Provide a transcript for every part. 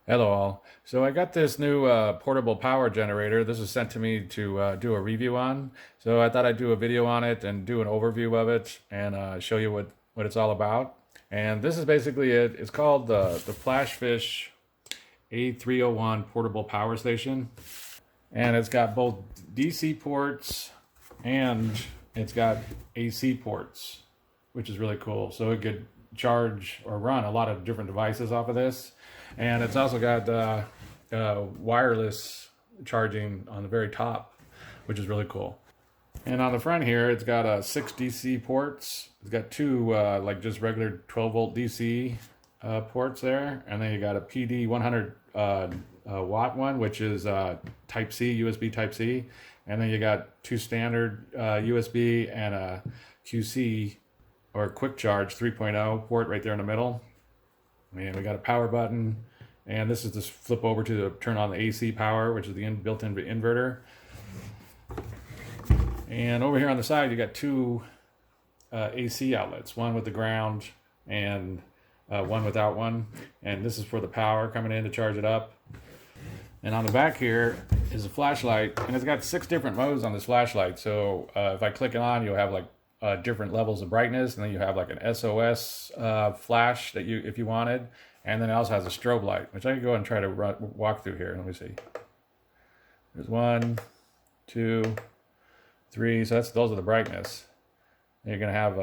Hello all. So I got this new portable power generator. This was sent to me to do a review on. So I thought I'd do a video on it and do an overview of it and show you what it's all about. And this is basically it. It's called the FlashFish A301 portable power station. And it's got both DC ports and it's got AC ports, which is really cool. So it could charge or run a lot of different devices off of this. And it's also got wireless charging on the very top, which is really cool. And on the front here, it's got 6 DC ports. It's got two like just regular 12 volt DC ports there, and then you got a PD 100 watt one, which is Type C, USB Type C, and then you got two standard USB and a QC or Quick Charge 3.0 port right there in the middle. And we got a power button, and this is just flip over to turn on the AC power, which is the built-in inverter. And over here on the side, you got two AC outlets, one with the ground and one without one. And this is for the power coming in to charge it up. And on the back here is a flashlight, and it's got 6 different modes on this flashlight. So if I click it on, you'll have like different levels of brightness, and then you have like an SOS flash that if you wanted, and then it also has a strobe light, which I can go and try to walk through here. Let me see. There's 1, 2, 3. So those are the brightness. And you're gonna have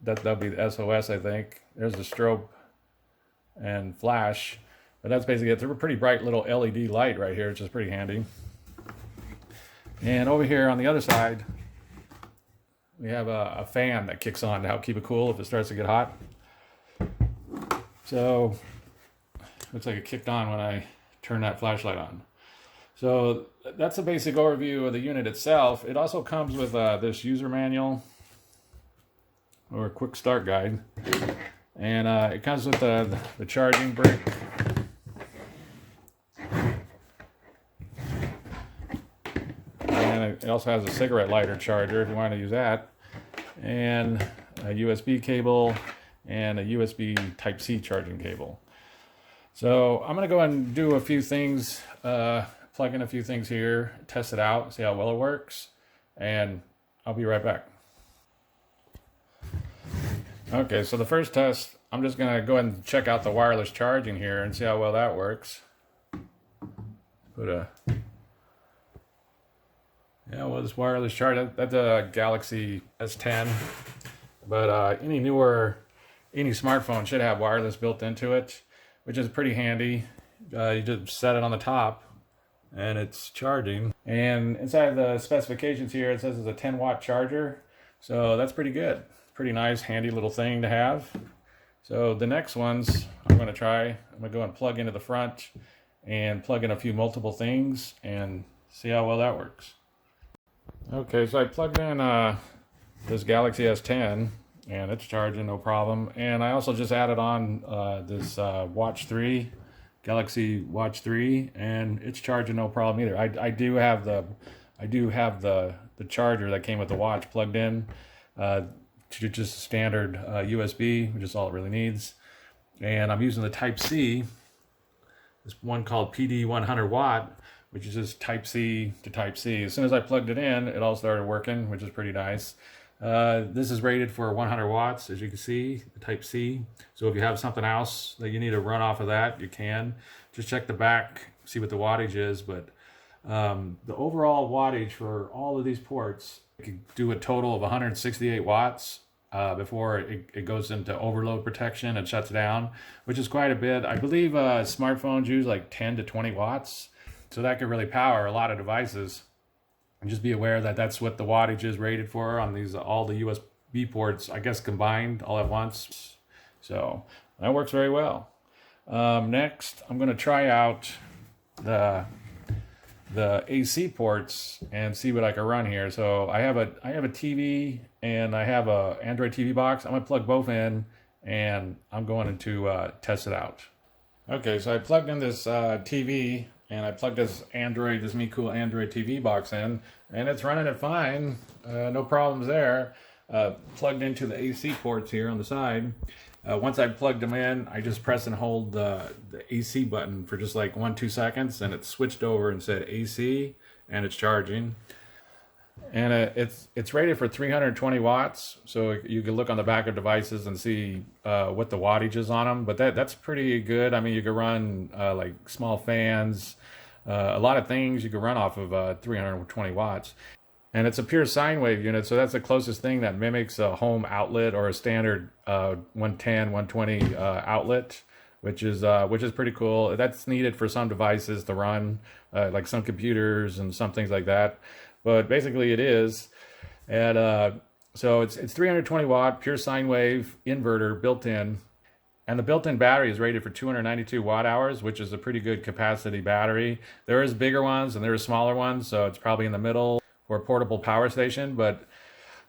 that'll be the SOS, I think. There's the strobe and flash, but that's basically it. It's a pretty bright little LED light right here, which is pretty handy. And over here on the other side, we have a fan that kicks on to help keep it cool if it starts to get hot. So, looks like it kicked on when I turned that flashlight on. So, that's a basic overview of the unit itself. It also comes with this user manual or a quick start guide. And it comes with the charging brick. And it also has a cigarette lighter charger if you want to use that. And a USB cable and a USB Type C charging cable. So I'm going to go and do a few things, plug in a few things here, test it out, see how well it works, and I'll be right back. Okay, so the first test, I'm just going to go ahead and check out the wireless charging here and see how well that works. This wireless charge, that's a Galaxy S10, but any smartphone should have wireless built into it, which is pretty handy. You just set it on the top and it's charging. And inside the specifications here, it says it's a 10 watt charger. So that's pretty good. Pretty nice, handy little thing to have. So the next ones I'm going to try, I'm going to go and plug into the front and plug in a few multiple things and see how well that works. Okay, so I plugged in this Galaxy S10 and it's charging no problem. And I also just added on this Watch 3, Galaxy Watch 3, and it's charging no problem either. I do have the charger that came with the watch plugged in to just standard USB, which is all it really needs. And I'm using the Type C, this one called PD 100 watt, which is just Type C to Type C. As soon as I plugged it in, it all started working, which is pretty nice. This is rated for 100 watts, as you can see, the Type C. So if you have something else that you need to run off of that, you can. Just check the back, see what the wattage is. But the overall wattage for all of these ports, it could do a total of 168 watts before it goes into overload protection and shuts down, which is quite a bit. I believe smartphones use like 10 to 20 watts. So that could really power a lot of devices. And just be aware that that's what the wattage is rated for on these all the USB ports, I guess combined all at once. So that works very well. Next, I'm going to try out the AC ports and see what I can run here. So I have a TV and I have a Android TV box. I'm going to plug both in and I'm going to test it out. Okay, so I plugged in this TV. And I plugged this Me Cool Android TV box in, and it's running it fine. No problems there. Plugged into the AC ports here on the side. Once I plugged them in, I just press and hold the AC button for just like 1-2 seconds, and it switched over and said AC, and it's charging. And it's rated for 320 watts, so you can look on the back of devices and see what the wattage is on them. But that's pretty good. I mean, you can run like small fans, a lot of things you can run off of 320 watts. And it's a pure sine wave unit, so that's the closest thing that mimics a home outlet or a standard 110, 120 outlet, which is pretty cool. That's needed for some devices to run, like some computers and some things like that. But basically it is. And so it's 320 watt, pure sine wave inverter built in. And the built-in battery is rated for 292 watt hours, which is a pretty good capacity battery. There is bigger ones and there are smaller ones, so it's probably in the middle for a portable power station, but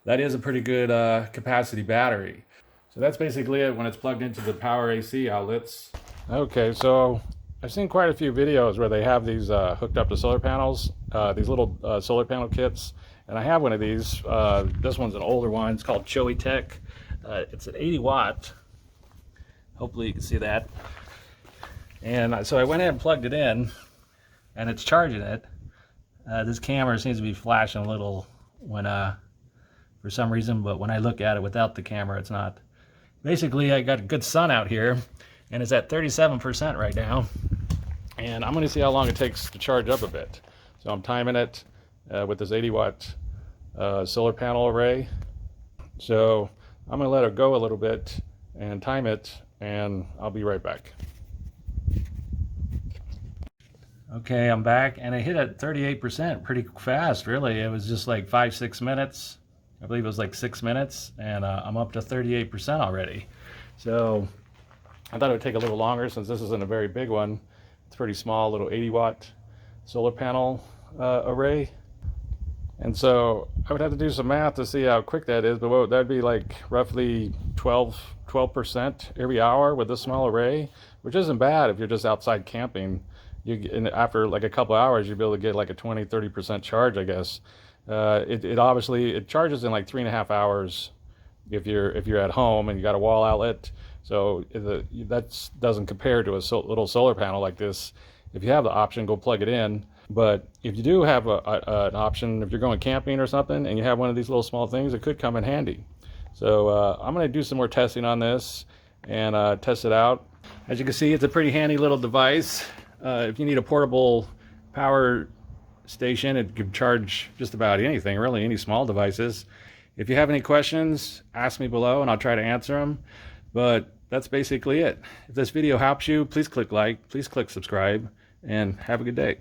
that is a pretty good capacity battery. So that's basically it when it's plugged into the power AC outlets. Okay, so I've seen quite a few videos where they have these hooked up to solar panels, these little solar panel kits, and I have one of these. This one's an older one. It's called Choey Tech. It's an 80 watt. Hopefully you can see that. And so I went ahead and plugged it in, and it's charging it. This camera seems to be flashing a little when, for some reason, but when I look at it without the camera, it's not. Basically, I got a good sun out here, and it's at 37% right now. And I'm going to see how long it takes to charge up a bit. So I'm timing it with this 80 watt solar panel array. So I'm going to let it go a little bit and time it, and I'll be right back. Okay, I'm back, and it hit at 38% pretty fast, really. It was just like 5-6 minutes. I believe it was like 6 minutes, and I'm up to 38% already. So I thought it would take a little longer since this isn't a very big one. It's pretty small, little 80 watt solar panel array. And so I would have to do some math to see how quick that is, but that'd be like roughly 12% every hour with this small array, which isn't bad if you're just outside camping. After like a couple hours, you'll be able to get like a 20-30% charge, I guess. It obviously charges in like 3.5 hours if you're at home and you got a wall outlet. So that doesn't compare to a little solar panel like this. If you have the option, go plug it in. But if you do have an option, if you're going camping or something and you have one of these little small things, it could come in handy. So I'm going to do some more testing on this and test it out. As you can see, it's a pretty handy little device. If you need a portable power station, it can charge just about anything, really, any small devices. If you have any questions, ask me below and I'll try to answer them. But that's basically it. If this video helps you, please click like, please click subscribe, and have a good day.